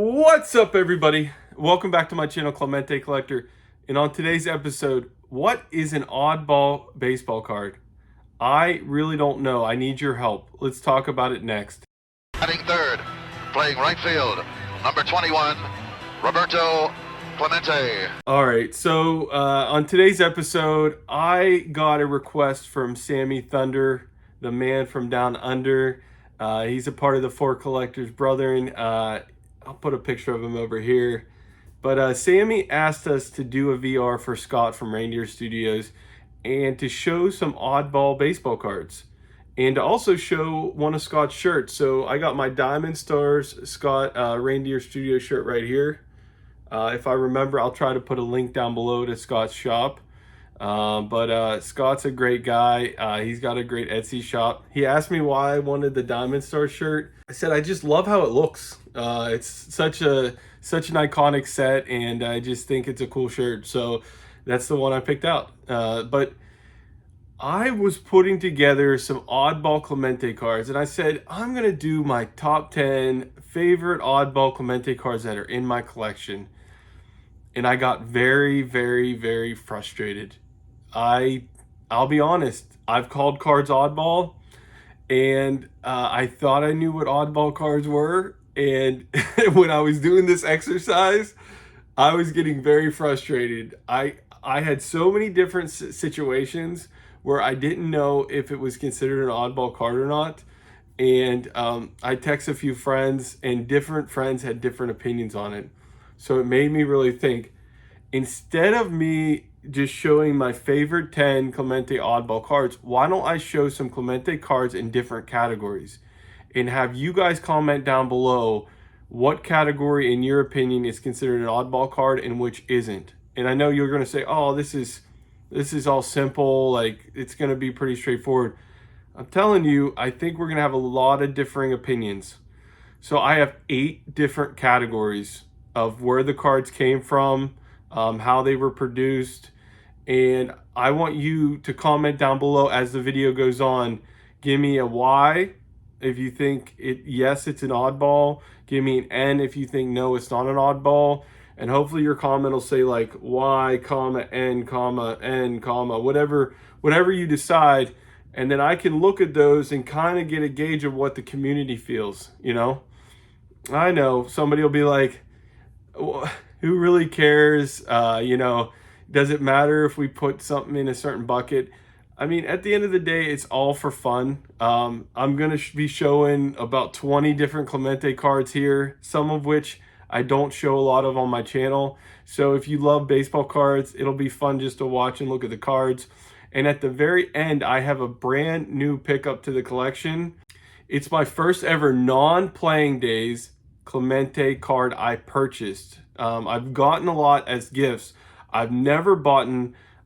What's up, everybody? Welcome back to my channel, Clemente Collector. And on today's episode, what is an oddball baseball card? I really don't know. I need your help. Let's talk about it next. Batting third, playing right field, number 21, Roberto Clemente. All right, so on today's episode, I got a request from Sammy Thunder, the man from down under. He's a part of the Four Collectors Brethren. I'll put a picture of him over here. But Sammy asked us to do a VR for Scott from Reindeer Studios and to show some oddball baseball cards and to also show one of Scott's shirts. So I got my Diamond Stars Scott Reindeer Studio shirt right here. If I remember, I'll try to put a link down below to Scott's shop. But Scott's a great guy. He's got a great Etsy shop. He asked me why I wanted the Diamond Star shirt. I said I just love how it looks. It's such an iconic set, and I just think it's a cool shirt. So that's the one I picked out. But I was putting together some oddball Clemente cards, and I said I'm gonna do my top 10 favorite oddball Clemente cards that are in my collection. And I got very, very, very frustrated. I'll be honest, I've called cards oddball, and I thought I knew what oddball cards were. And when I was doing this exercise, I was getting very frustrated. I had so many different situations where I didn't know if it was considered an oddball card or not. And I texted a few friends, and different friends had different opinions on it. So it made me really think, instead of me just showing my favorite 10 Clemente oddball cards, why don't I show some Clemente cards in different categories and have you guys comment down below what category in your opinion is considered an oddball card and which isn't. And I know you're going to say, oh, this is all simple, like it's going to be pretty straightforward. I'm telling you, I think we're going to have a lot of differing opinions. So I have 8 different categories of where the cards came from, how they were produced, and I want you to comment down below as the video goes on. Give me a Y if you think yes, it's an oddball. Give me an N if you think no, it's not an oddball. And hopefully your comment will say like Y, N, N, whatever you decide. And then I can look at those and kind of get a gauge of what the community feels, you know? I know somebody will be like, who really cares? Does it matter if we put something in a certain bucket? I mean, at the end of the day, it's all for fun. I'm going to be showing about 20 different Clemente cards here, some of which I don't show a lot of on my channel. So if you love baseball cards, it'll be fun just to watch and look at the cards. And at the very end, I have a brand new pickup to the collection. It's my first ever non-playing days Clemente card I purchased. I've gotten a lot as gifts. I've never bought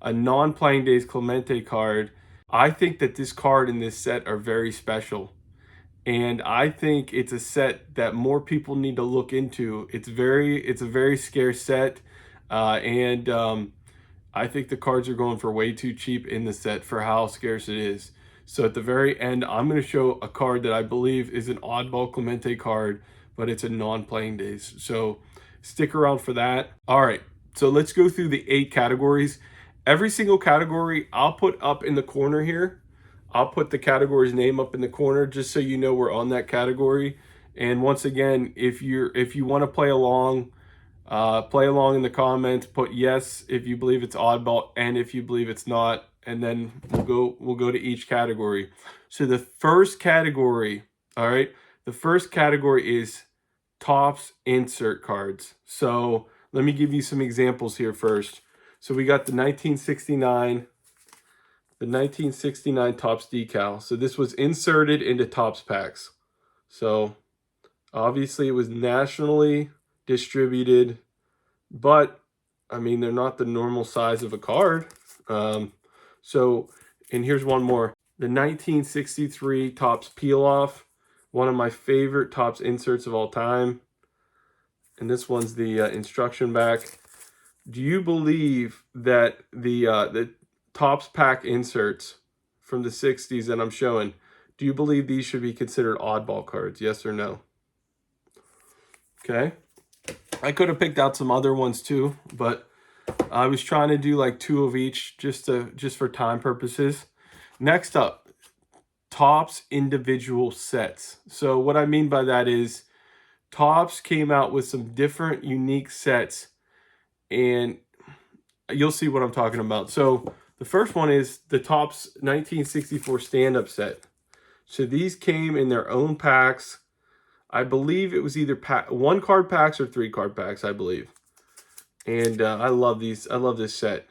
a non-playing days Clemente card. I think that this card and this set are very special. And I think it's a set that more people need to look into. It's a very scarce set. I think the cards are going for way too cheap in the set for how scarce it is. So at the very end, I'm going to show a card that I believe is an oddball Clemente card, but it's a non-playing days. So stick around for that. All right, so let's go through the 8 categories. Every single category I'll put up in the corner here. I'll put the category's name up in the corner just so you know we're on that category. And once again, if you want to play along in the comments. Put yes if you believe it's oddball and if you believe it's not, and then we'll go to each category. So the first category, all right, the first category is Topps insert cards. So let me give you some examples here first. So we got the 1969 Topps decal. So this was inserted into Topps packs. So obviously it was nationally distributed, but I mean, they're not the normal size of a card. And here's one more. The 1963 Topps peel off, one of my favorite Topps inserts of all time. And this one's the instruction back. Do you believe that the Topps pack inserts from the 60s that I'm showing, do you believe these should be considered oddball cards? Yes or no? Okay. I could have picked out some other ones too, but I was trying to do like 2 of each just for time purposes. Next up, Topps individual sets. So what I mean by that is Topps came out with some different unique sets, and you'll see what I'm talking about. So the first one is the Topps 1964 stand-up set. So these came in their own packs. I believe it was either 1 card packs or 3 card packs, I believe. And I love these. I love this set.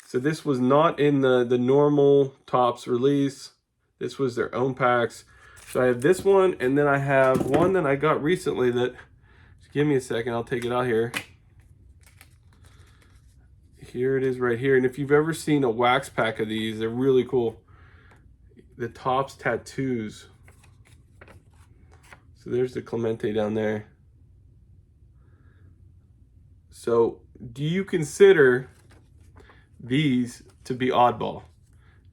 So this was not in the normal Topps release. This was their own packs. So I have this one, and then I have one that I got recently that, just give me a second, I'll take it out here. Here it is right here. And if you've ever seen a wax pack of these, they're really cool. The Topps tattoos. So there's the Clemente down there. So do you consider these to be oddball?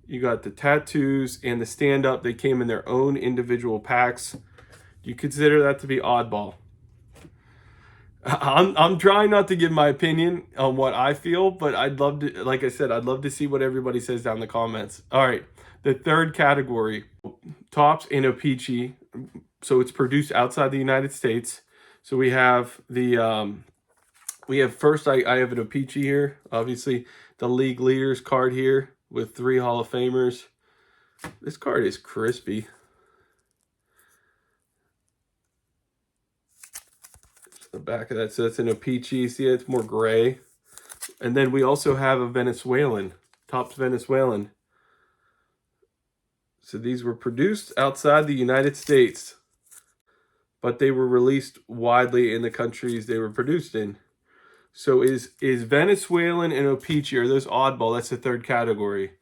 You got the tattoos and the stand-up. They came in their own individual packs. Do you consider that to be oddball? I'm trying not to give my opinion on what I feel, but I'd love to, like I said, I'd love to see what everybody says down in the comments. All right, the third category, Topps and O-Pee-Chee. So it's produced outside the United States. So we have the first, I have an O-Pee-Chee here, obviously the league leaders card here with 3 Hall of Famers. This card is crispy. The back of that, so that's an O-Pee-Chee. See, it's more gray. And then we also have a Venezuelan, Topps Venezuelan. So these were produced outside the United States, but they were released widely in the countries they were produced in. So is Venezuelan and O-Pee-Chee, are those oddball? That's the third category.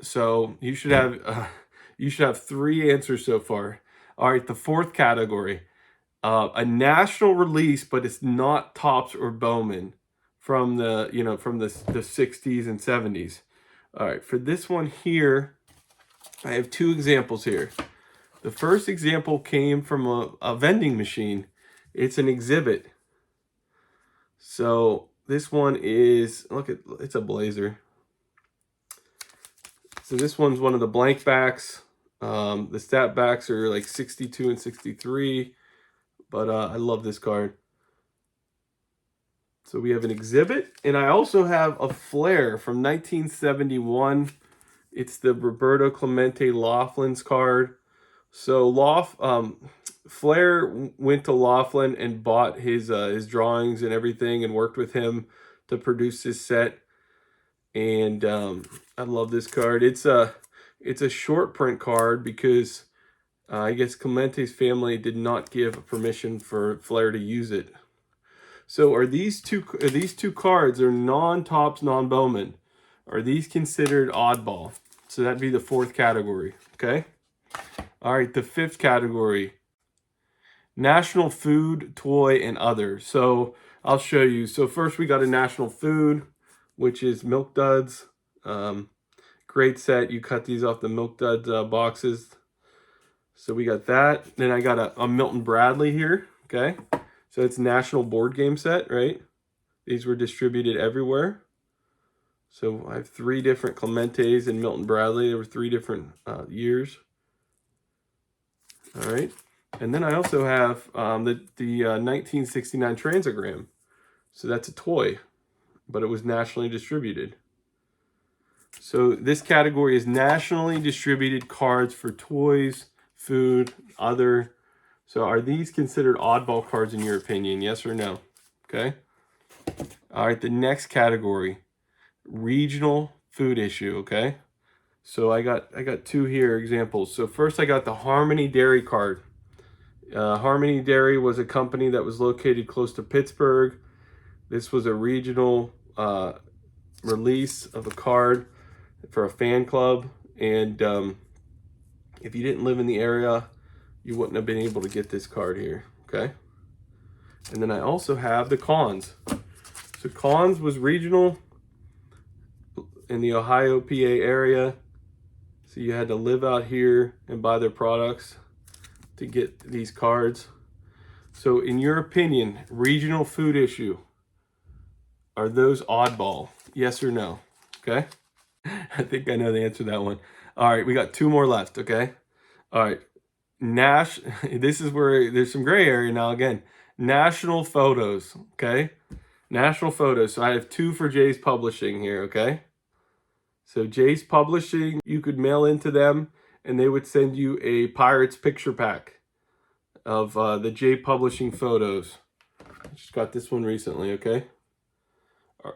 So you should have 3 answers so far. All right, the fourth category. A national release, but it's not Topps or Bowman from the 60s and 70s. All right, for this one here, I have 2 examples here. The first example came from a vending machine. It's an exhibit. So this one is, it's a blazer. So this one's one of the blank backs. The stat backs are like 62 and 63. But I love this card. So we have an exhibit. And I also have a flare from 1971. It's the Roberto Clemente Laughlin's card. So Flair went to Laughlin and bought his drawings and everything and worked with him to produce this set. And I love this card. It's a short print card because I guess Clemente's family did not give permission for Flair to use it. So are these two cards are non-Topps, non-Bowman? Are these considered oddball? So that'd be the fourth category, okay? All right, the fifth category, national food, toy, and other. So I'll show you. So first we got a national food, which is Milk Duds. Great set. You cut these off the Milk Duds boxes. So we got that. Then I got a Milton Bradley here, okay? So it's national board game set, right? These were distributed everywhere. So I have 3 different Clementes and Milton Bradley. There were 3 different years. All right. And then I also have the 1969 Transagram. So that's a toy, but it was nationally distributed. So this category is nationally distributed cards for toys, food, other. So are these considered oddball cards in your opinion? Yes or no? Okay. All right, the next category, regional food issue, okay? So I got 2 here examples. So first I got the Harmony Dairy card. Harmony Dairy was a company that was located close to Pittsburgh. This was a regional release of a card for a fan club, and if you didn't live in the area, you wouldn't have been able to get this card here, okay? And then I also have the Cons. So Cons was regional in the Ohio, PA area. So you had to live out here and buy their products to get these cards. So in your opinion, regional food issue, are those oddball? Yes or no? Okay. I think I know the answer to that one. All right, we got two more left, okay? All right. This is where there's some gray area now again. National photos, okay? National photos. So I have two for Jay's Publishing here, okay? So Jay's Publishing, you could mail into them and they would send you a Pirates picture pack of the Jay Publishing photos. I just got this one recently, okay?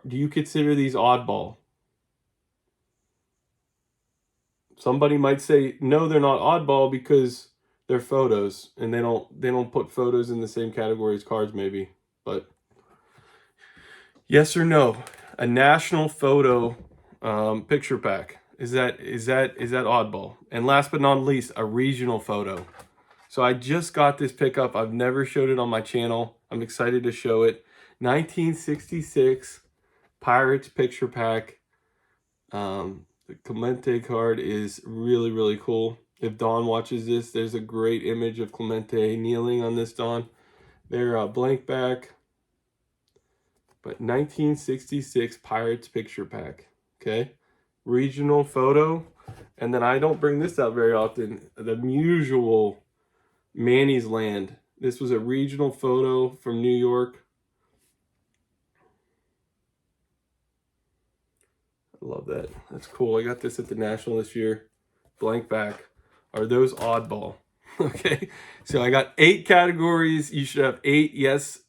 Do you consider these oddball? Somebody might say, no, they're not oddball because they're photos and they don't put photos in the same category as cards maybe. But yes or no, a national photo picture pack. Is that oddball? And last but not least, a regional photo. So I just got this pickup. I've never showed it on my channel. I'm excited to show it. 1966 Pirates picture pack. The Clemente card is really, really cool. If Dawn watches this, there's a great image of Clemente kneeling on this, Dawn. They're blank back. But 1966 Pirates picture pack. Okay. Regional photo. And then I don't bring this out very often. The usual Manny's Land. This was a regional photo from New York. I love that. That's cool. I got this at the National this year. Blank back. Are those oddball? Okay. So I got 8 categories. You should have 8 yes,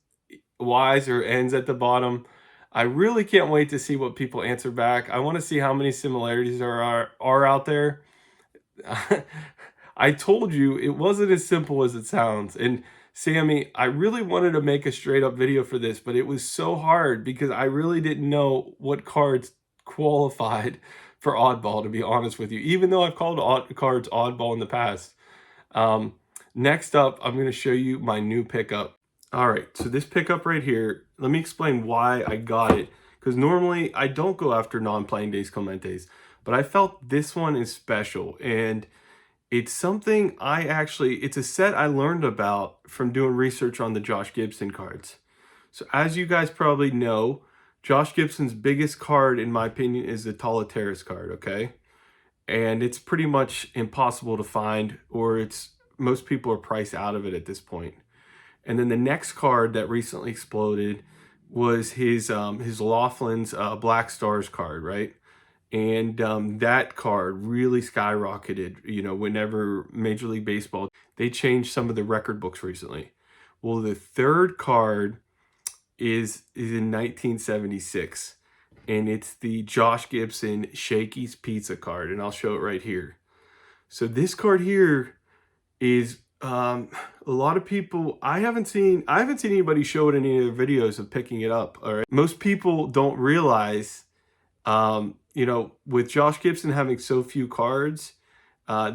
Y's or N's at the bottom. I really can't wait to see what people answer back. I want to see how many similarities are out there. I told you it wasn't as simple as it sounds. And Sammy, I really wanted to make a straight up video for this, but it was so hard because I really didn't know what cards qualified for oddball, to be honest with you, even though I've called cards oddball in the past. Um, Next up, I'm going to show you my new pickup. All right, so this pickup right here, let me explain why I got it. Because normally I don't go after non-playing days Clementes, but I felt this one is special. And it's something it's a set I learned about from doing research on the Josh Gibson cards. So as you guys probably know, Josh Gibson's biggest card, in my opinion, is the Tolera's card, okay? And it's pretty much impossible to find, or most people are priced out of it at this point. And then the next card that recently exploded was his Laughlin's Black Stars card, right? And that card really skyrocketed, whenever Major League Baseball, they changed some of the record books recently. Well, the third card is in 1976, and it's the Josh Gibson Shakey's Pizza card, and I'll show it right here. So this card here is a lot of people, I haven't seen anybody show it in any of their videos of picking it up. All right, most people don't realize, with Josh Gibson having so few cards,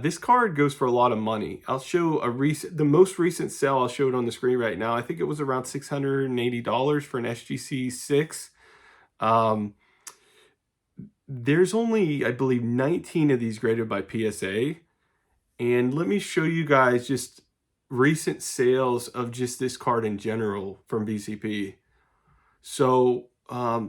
this card goes for a lot of money. I'll show the most recent sale. I'll show it on the screen right now. I think it was around $680 for an SGC 6. There's only, I believe, 19 of these graded by PSA. And let me show you guys just recent sales of just this card in general from BCP. So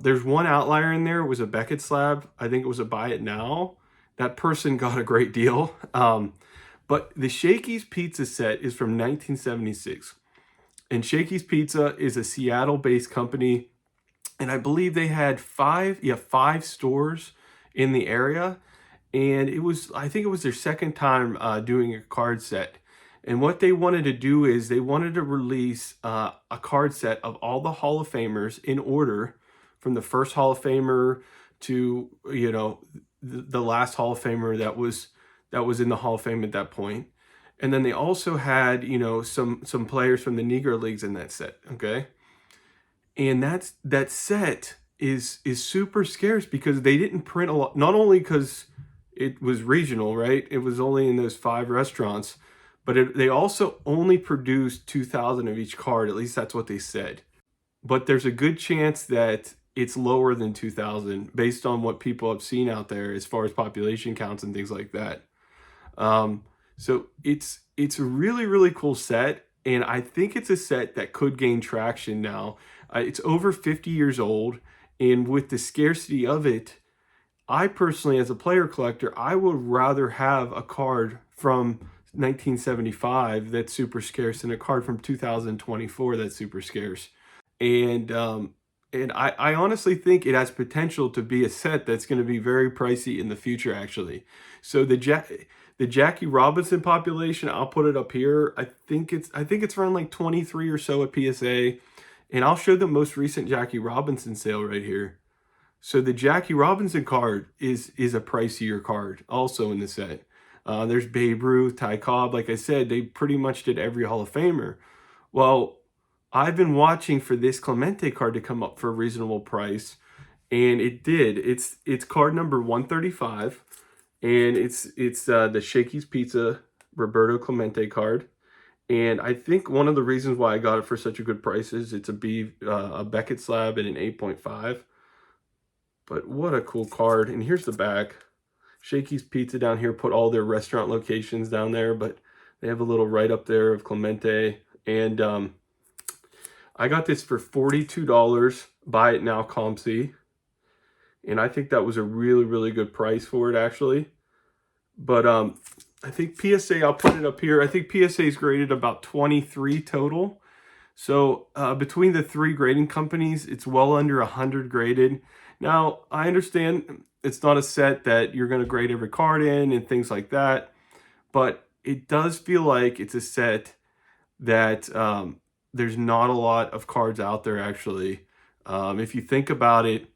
there's one outlier in there. It was a Beckett slab. I think it was a buy it now. That person got a great deal. But the Shakey's Pizza set is from 1976. And Shakey's Pizza is a Seattle-based company. And I believe they had 5 stores in the area. And I think it was their second time doing a card set. And what they wanted to do is they wanted to release a card set of all the Hall of Famers in order, from the first Hall of Famer to, the last Hall of Famer that was in the Hall of Fame at that point. And then they also had, some players from the Negro Leagues in that set, okay? And that set is super scarce because they didn't print a lot, not only because it was regional, right? It was only in those 5 restaurants, but they also only produced 2,000 of each card. At least that's what they said. But there's a good chance that it's lower than 2,000 based on what people have seen out there as far as population counts and things like that. So it's a really, really cool set. and I think it's a set that could gain traction now. It's over 50 years old, and with the scarcity of it, I personally, as a player collector, I would rather have a card from 1975 that's super scarce than a card from 2024 that's super scarce. And I honestly think it has potential to be a set that's going to be very pricey in the future, actually. So the Jackie Robinson population, I'll put it up here. I think it's around like 23 or so at PSA, and I'll show the most recent Jackie Robinson sale right here. So the Jackie Robinson card is a pricier card also in the set. There's Babe Ruth, Ty Cobb. Like I said, they pretty much did every Hall of Famer. Well, I've been watching for this Clemente card to come up for a reasonable price, and it did. It's card number 135, and it's the Shakey's Pizza Roberto Clemente card. And I think one of the reasons why I got it for such a good price is it's a Beckett slab and an 8.5. But what a cool card. And here's the back. Shakey's Pizza down here put all their restaurant locations down there, but they have a little write up there of Clemente. And I got this for $42. Buy it now, ComC. And I think that was a really, really good price for it, actually. But I think PSA, I'll put it up here. I think PSA is graded about 23 total. So between the three grading companies, it's well under 100 graded. Now, I understand it's not a set that you're going to grade every card in and things like that, but it does feel like it's a set that there's not a lot of cards out there, actually. If you think about it,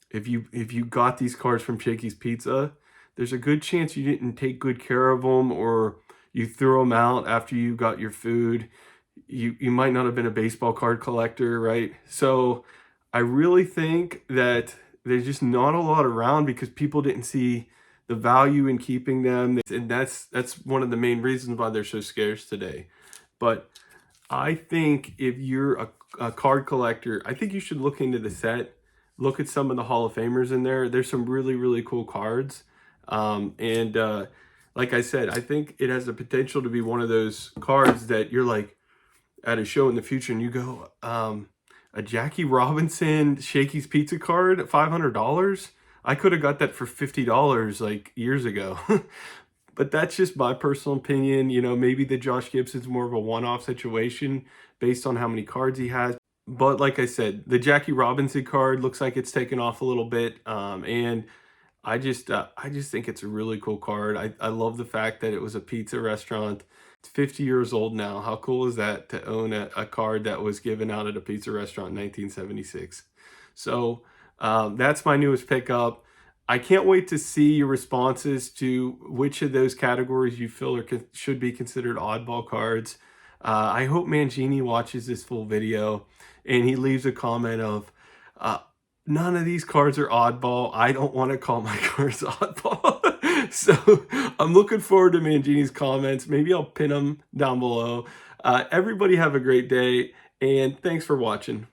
if you got these cards from Shakey's Pizza, there's a good chance you didn't take good care of them, or you threw them out after you got your food. You might not have been a baseball card collector, right? So I really think that there's just not a lot around because people didn't see the value in keeping them, and that's one of the main reasons why they're so scarce today. But I think if you're a card collector, I think you should look into the set, look at some of the Hall of Famers in there. There's some really, really cool cards. And like I said, I think it has the potential to be one of those cards that you're like at a show in the future and you go, a Jackie Robinson Shakey's Pizza card, $500? I could have got that for $50 like years ago. But that's just my personal opinion. You know, maybe the Josh Gibson's more of a one-off situation based on how many cards he has. But like I said, the Jackie Robinson card looks like it's taken off a little bit. And I just think it's a really cool card. I love the fact that it was a pizza restaurant. It's 50 years old now. How cool is that to own a card that was given out at a pizza restaurant in 1976? So that's my newest pickup. I can't wait to see your responses to which of those categories you feel should be considered oddball cards. I hope Mangini watches this full video and he leaves a comment of, none of these cards are oddball. I don't want to call my cards oddball. So I'm looking forward to Mangini's comments. Maybe I'll pin them down below. Everybody have a great day, and thanks for watching.